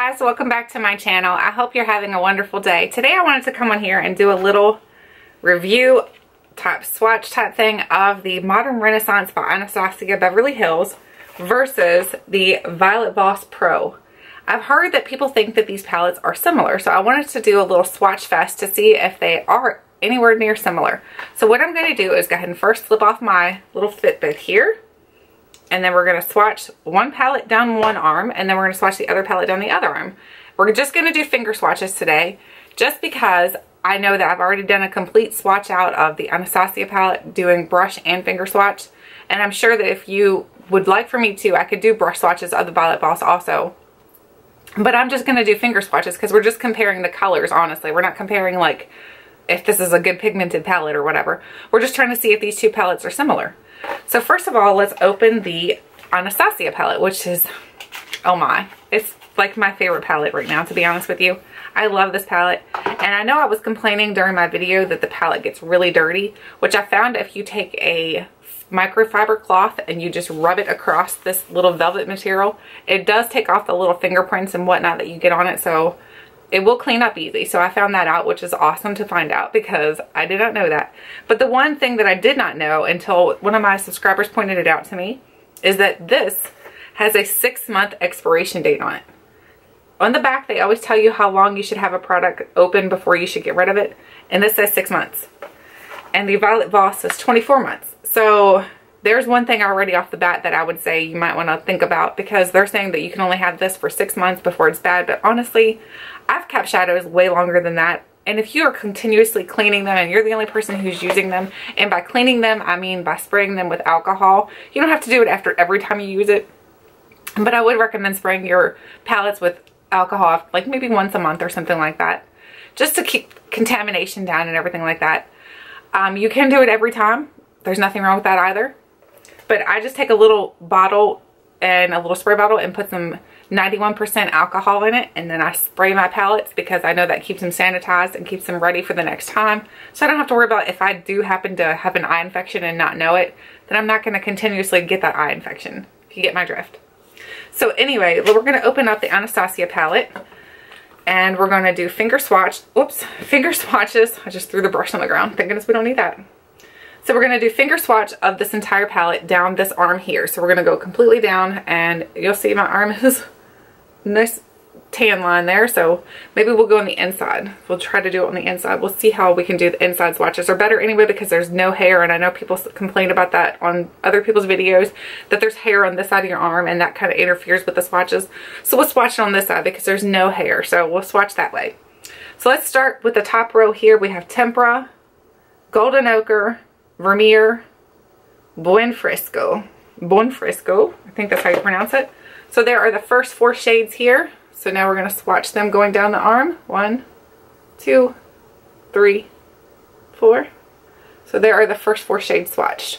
guys, welcome back to my channel. I hope you're having a wonderful day. Today I wanted to come on here and do a little review type swatch type thing of the Modern Renaissance by Anastasia Beverly Hills versus the Violet Voss Pro. I've heard that people think that these palettes are similar, so I wanted to do a little swatch fest to see if they are anywhere near similar. So what I'm going to do is go ahead and first flip off my little Fitbit here. And then we're going to swatch one palette down one arm, and then we're going to swatch the other palette down the other arm. We're just going to do finger swatches today, just because I know that I've already done a complete swatch out of the Anastasia palette doing brush and finger swatch. And I'm sure that if you would like for me to, I could do brush swatches of the Violet Voss also. But I'm just going to do finger swatches because we're just comparing the colors, honestly. We're not comparing like if this is a good pigmented palette or whatever. We're just trying to see if these two palettes are similar. So first of all, let's open the Anastasia palette, which is, oh my, it's like my favorite palette right now, to be honest with you. I love this palette. And I know I was complaining during my video that the palette gets really dirty, which I found if you take a microfiber cloth and you just rub it across this little velvet material, it does take off the little fingerprints and whatnot that you get on it, so it will clean up easy. So I found that out, which is awesome to find out because I did not know that. But the one thing that I did not know until one of my subscribers pointed it out to me is that this has a 6-month expiration date on it. On the back, they always tell you how long you should have a product open before you should get rid of it. And this says 6 months. And the Violet Voss says 24 months. So there's one thing already off the bat that I would say you might want to think about, because they're saying that you can only have this for 6 months before it's bad. But honestly, I've kept shadows way longer than that. And if you are continuously cleaning them and you're the only person who's using them, and by cleaning them, I mean by spraying them with alcohol, you don't have to do it after every time you use it. But I would recommend spraying your palettes with alcohol like maybe once a month or something like that, just to keep contamination down and everything like that. You can do it every time. There's nothing wrong with that either. But I just take a little bottle and a little spray bottle and put some 91% alcohol in it, and then I spray my palettes because I know that keeps them sanitized and keeps them ready for the next time. So I don't have to worry about if I do happen to have an eye infection and not know it, then I'm not going to continuously get that eye infection, if you get my drift. So anyway, we're going to open up the Anastasia palette and we're going to do finger swatches. I just threw the brush on the ground. Thank goodness we don't need that. So we're going to do finger swatch of this entire palette down this arm here. So we're going to go completely down, and you'll see my arm is nice tan line there. So maybe we'll go on the inside. We'll try to do it on the inside. We'll see how we can do the inside swatches. They're better anyway because there's no hair, and I know people complain about that on other people's videos, that there's hair on this side of your arm and that kind of interferes with the swatches. So we'll swatch it on this side because there's no hair. So we'll swatch that way. So let's start with the top row here. We have Tempera, Golden Ochre, Vermeer, Buen Fresco, I think that's how you pronounce it. So there are the first 4 shades here. So now we're going to swatch them going down the arm. 1, 2, 3, 4. So there are the first 4 shades swatched.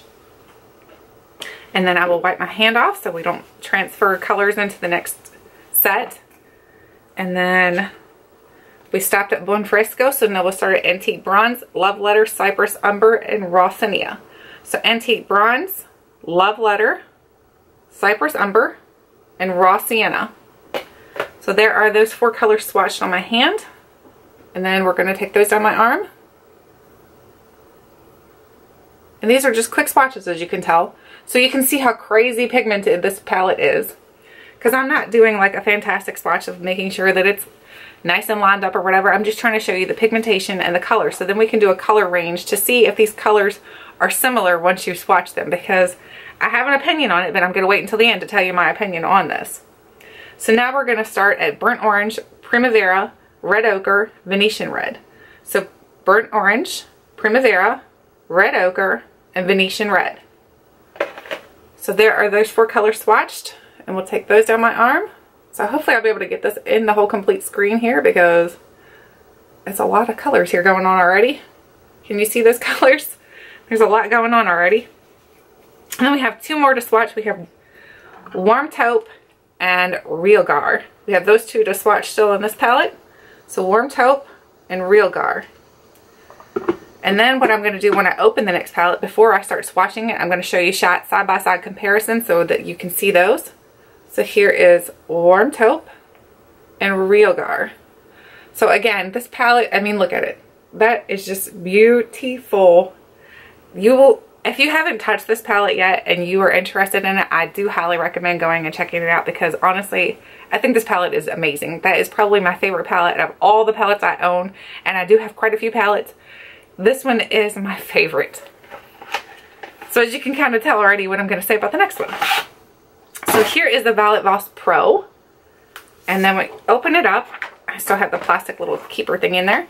And then I will wipe my hand off so we don't transfer colors into the next set. And then we stopped at Buen Fresco, so now we'll start at Antique Bronze, Love Letter, Cypress Umber, and Raw Sienna. So Antique Bronze, Love Letter, Cypress Umber, and Raw Sienna. So there are those 4 colors swatched on my hand. And then we're going to take those down my arm. And these are just quick swatches, as you can tell. So you can see how crazy pigmented this palette is. Because I'm not doing like a fantastic swatch of making sure that it's nice and lined up or whatever. I'm just trying to show you the pigmentation and the color, so then we can do a color range to see if these colors are similar once you swatch them, because I have an opinion on it, but I'm going to wait until the end to tell you my opinion on this. So now we're going to start at Burnt Orange, Primavera, Red Ochre, Venetian Red. So Burnt Orange, Primavera, Red Ochre, and Venetian Red. So there are those 4 colors swatched, and we'll take those down my arm. So hopefully I'll be able to get this in the whole complete screen here, because it's a lot of colors here going on already. Can you see those colors? There's a lot going on already. And then we have 2 more to swatch. We have Warm Taupe and Real Gar. We have those 2 to swatch still in this palette. So Warm Taupe and Real Gar. And then what I'm going to do when I open the next palette, before I start swatching it, I'm going to show you side-by-side comparison so that you can see those. So here is Warm Taupe and Realgar. So again, this palette, I mean, look at it. That is just beautiful. You will, if you haven't touched this palette yet and you are interested in it, I do highly recommend going and checking it out, because honestly, I think this palette is amazing. That is probably my favorite palette of all the palettes I own, and I do have quite a few palettes. This one is my favorite. So as you can kind of tell already what I'm going to say about the next one. So here is the Violet Voss Pro. And then we open it up. I still have the plastic little keeper thing in there.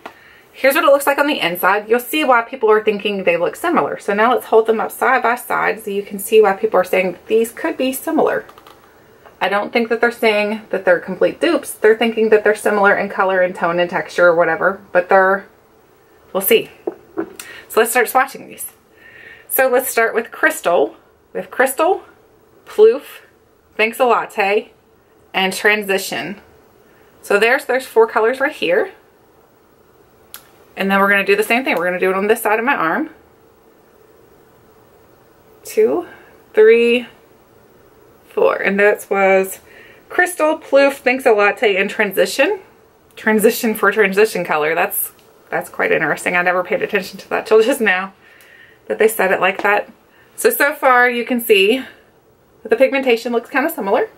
Here's what it looks like on the inside. You'll see why people are thinking they look similar. So now let's hold them up side by side so you can see why people are saying these could be similar. I don't think that they're saying that they're complete dupes. They're thinking that they're similar in color and tone and texture or whatever. But we'll see. So let's start swatching these. So let's start with Crystal. We have Crystal, Ploof, Thanks a Latte, and Transition. So there's 4 colors right here. And then we're going to do the same thing. We're going to do it on this side of my arm. 2, 3, 4. And that was Crystal, Ploof, Thanks a Latte, and Transition. Transition for transition color. That's quite interesting. I never paid attention to that till just now that they said it like that. So far you can see that the pigmentation looks kind of similar.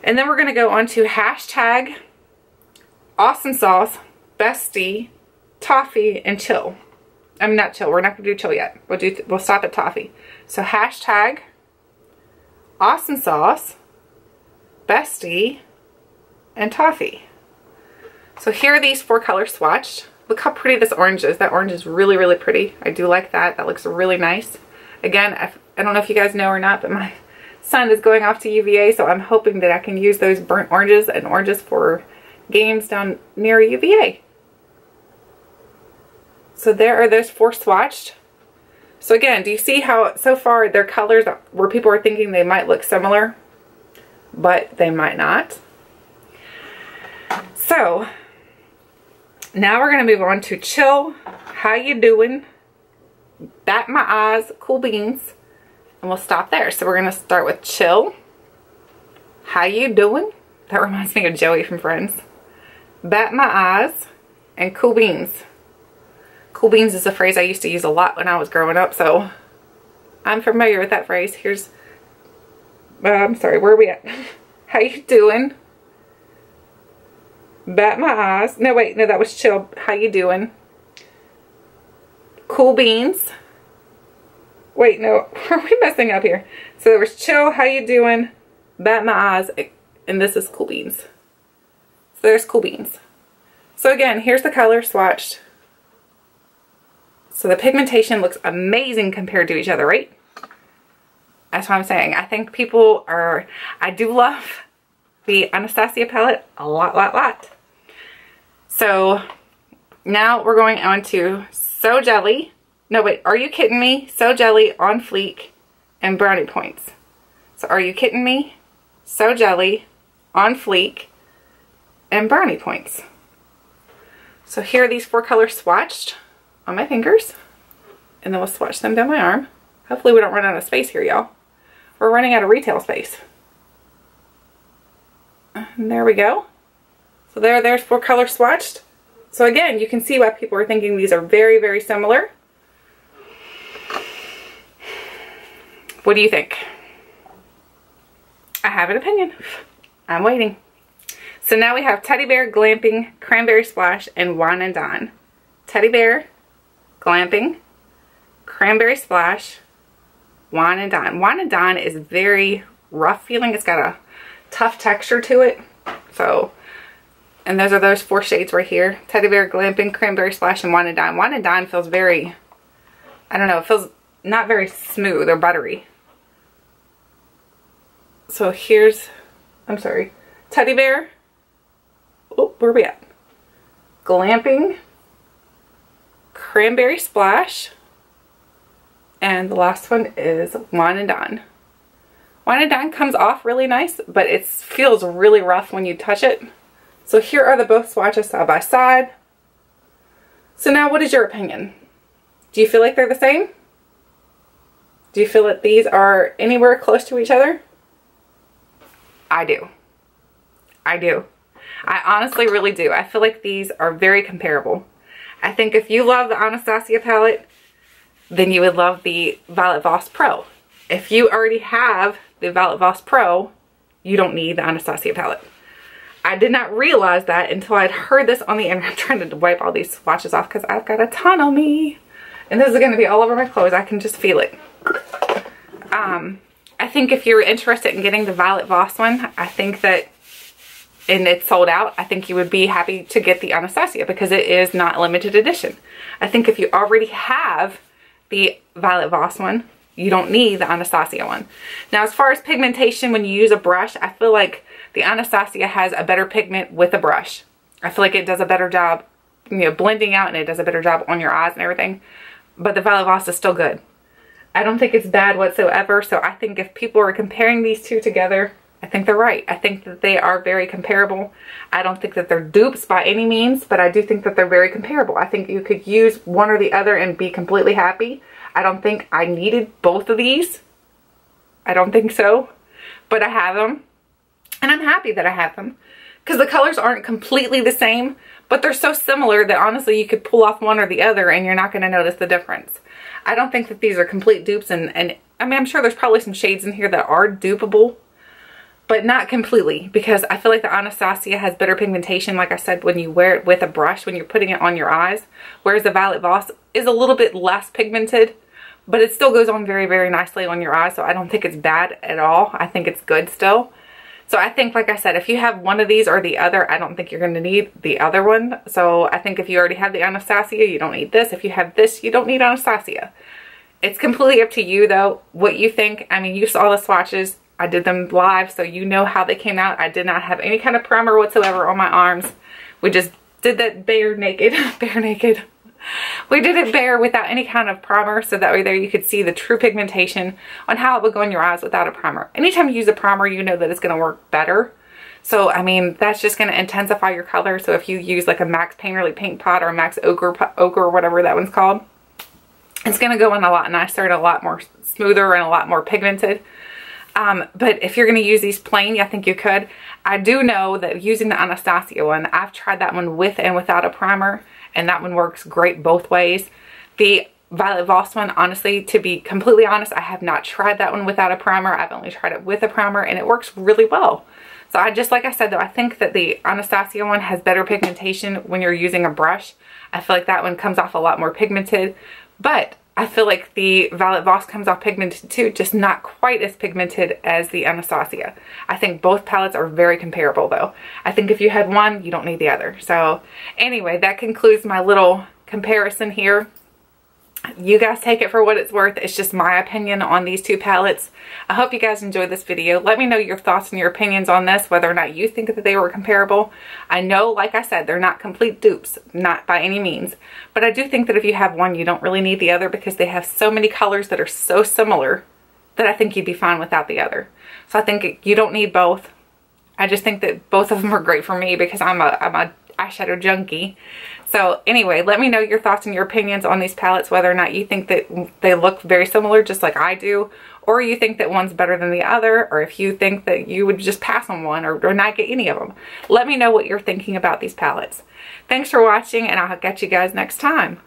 And then we're going to go on to hashtag, Awesome Sauce, Bestie, Toffee, and Chill. I'm not Chill. We're not going to do Chill yet. We'll stop at Toffee. So hashtag, Awesome Sauce, Bestie, and Toffee. So here are these 4 colors swatched. Look how pretty this orange is. That orange is really, really pretty. I do like that. That looks really nice. Again, I don't know if you guys know or not, but my son is going off to UVA, so I'm hoping that I can use those burnt oranges and oranges for games down near UVA. So there are those 4 swatched. So again, do you see how so far their colors where people are thinking they might look similar, but they might not? So now we're going to move on to Chill, How You Doing, Bat My Eyes, Cool Beans, and we'll stop there. So we're going to start with Chill, How You Doing? That reminds me of Joey from Friends. Bat My Eyes, and Cool Beans. Cool Beans is a phrase I used to use a lot when I was growing up, so I'm familiar with that phrase. Here's, I'm sorry, where are we at? How you doing? Bat My Eyes. No, wait, no, that was Chill. How you doing? Cool Beans. Wait, no, are we messing up here? So there was Chill, How You Doing, Bat My Eyes, and this is Cool Beans. So there's Cool Beans. So again, here's the color swatched. So the pigmentation looks amazing compared to each other, right? That's what I'm saying. I think people are, I do love the Anastasia palette a lot. So now we're going on to So Jelly. No, wait, Are You Kidding Me? So Jelly, On Fleek, and Brownie Points. So Are You Kidding Me? So Jelly, On Fleek, and Brownie Points. So here are these 4 colors swatched on my fingers, and then we'll swatch them down my arm. Hopefully we don't run out of space here, y'all. We're running out of retail space. And there we go. So there's 4 colors swatched. So again, you can see why people are thinking these are very, very similar. What do you think? I have an opinion. I'm waiting. So now we have Teddy Bear, Glamping, Cranberry Splash, and Wine and Dine. Teddy Bear, Glamping, Cranberry Splash, Wine and Dine. Wine and Dine is very rough feeling. It's got a tough texture to it. So, and those are those 4 shades right here. Teddy Bear, Glamping, Cranberry Splash, and Wine and Dine. Wine and Dine feels very, I don't know, it feels not very smooth or buttery. So here's, I'm sorry, Teddy Bear. Oh, where are we at? Glamping, Cranberry Splash, and the last one is Wine and Dine. Wine and Dine comes off really nice, but it feels really rough when you touch it. So here are the both swatches side by side. So now what is your opinion? Do you feel like they're the same? Do you feel that these are anywhere close to each other? I do. I do. I honestly really do. I feel like these are very comparable. I think if you love the Anastasia palette, then you would love the Violet Voss Pro. If you already have the Violet Voss Pro, you don't need the Anastasia palette. I did not realize that until I'd heard this on the internet. I'm trying to wipe all these swatches off because I've got a ton on me. And this is going to be all over my clothes. I can just feel it. I think if you're interested in getting the Violet Voss one, I think that, and it's sold out, I think you would be happy to get the Anastasia because it is not limited edition. I think if you already have the Violet Voss one, you don't need the Anastasia one. Now, as far as pigmentation, when you use a brush, I feel like the Anastasia has a better pigment with a brush. I feel like it does a better job, you know, blending out, and it does a better job on your eyes and everything. But the Violet Voss is still good. I don't think it's bad whatsoever. So I think if people are comparing these two together, I think they're right. I think that they are very comparable. I don't think that they're dupes by any means, but I do think that they're very comparable. I think you could use one or the other and be completely happy. I don't think I needed both of these. I don't think so, but I have them and I'm happy that I have them because the colors aren't completely the same, but they're so similar that honestly you could pull off one or the other and you're not going to notice the difference. I don't think that these are complete dupes, and I mean, I'm sure there's probably some shades in here that are dupeable, but not completely, because I feel like the Anastasia has better pigmentation, like I said, when you wear it with a brush, when you're putting it on your eyes, whereas the Violet Voss is a little bit less pigmented, but it still goes on very, very nicely on your eyes, so I don't think it's bad at all. I think it's good still. So I think, like I said, if you have one of these or the other, I don't think you're going to need the other one. So I think if you already have the Anastasia, you don't need this. If you have this, you don't need Anastasia. It's completely up to you, though, what you think. I mean, you saw the swatches. I did them live, so you know how they came out. I did not have any kind of primer whatsoever on my arms. We just did that bare naked, bare naked. We did it bare without any kind of primer, so that way there you could see the true pigmentation on how it would go in your eyes without a primer. Anytime you use a primer, you know that it's going to work better. So, I mean, that's just going to intensify your color. So if you use like a Max Painterly Paint Pot or a Max Ochre or whatever that one's called, it's going to go in a lot nicer and a lot more smoother and a lot more pigmented. But if you're going to use these plain, I think you could. I do know that using the Anastasia one, I've tried that one with and without a primer, and that one works great both ways. The Violet Voss one, honestly, to be completely honest, I have not tried that one without a primer. I've only tried it with a primer, and it works really well. So I just, like I said, though, I think that the Anastasia one has better pigmentation when you're using a brush. I feel like that one comes off a lot more pigmented, but I feel like the Violet Voss comes off pigmented too, just not quite as pigmented as the Anastasia. I think both palettes are very comparable, though. I think if you had one, you don't need the other. So anyway, that concludes my little comparison here. You guys take it for what it's worth. It's just my opinion on these two palettes. I hope you guys enjoyed this video. Let me know your thoughts and your opinions on this, whether or not you think that they were comparable. I know, like I said, they're not complete dupes, not by any means. But I do think that if you have one, you don't really need the other because they have so many colors that are so similar that I think you'd be fine without the other. So I think you don't need both. I just think that both of them are great for me because I'm a eyeshadow junkie. So anyway, let me know your thoughts and your opinions on these palettes, whether or not you think that they look very similar just like I do, or you think that one's better than the other, or if you think that you would just pass on one or not get any of them. Let me know what you're thinking about these palettes. Thanks for watching, and I'll catch you guys next time.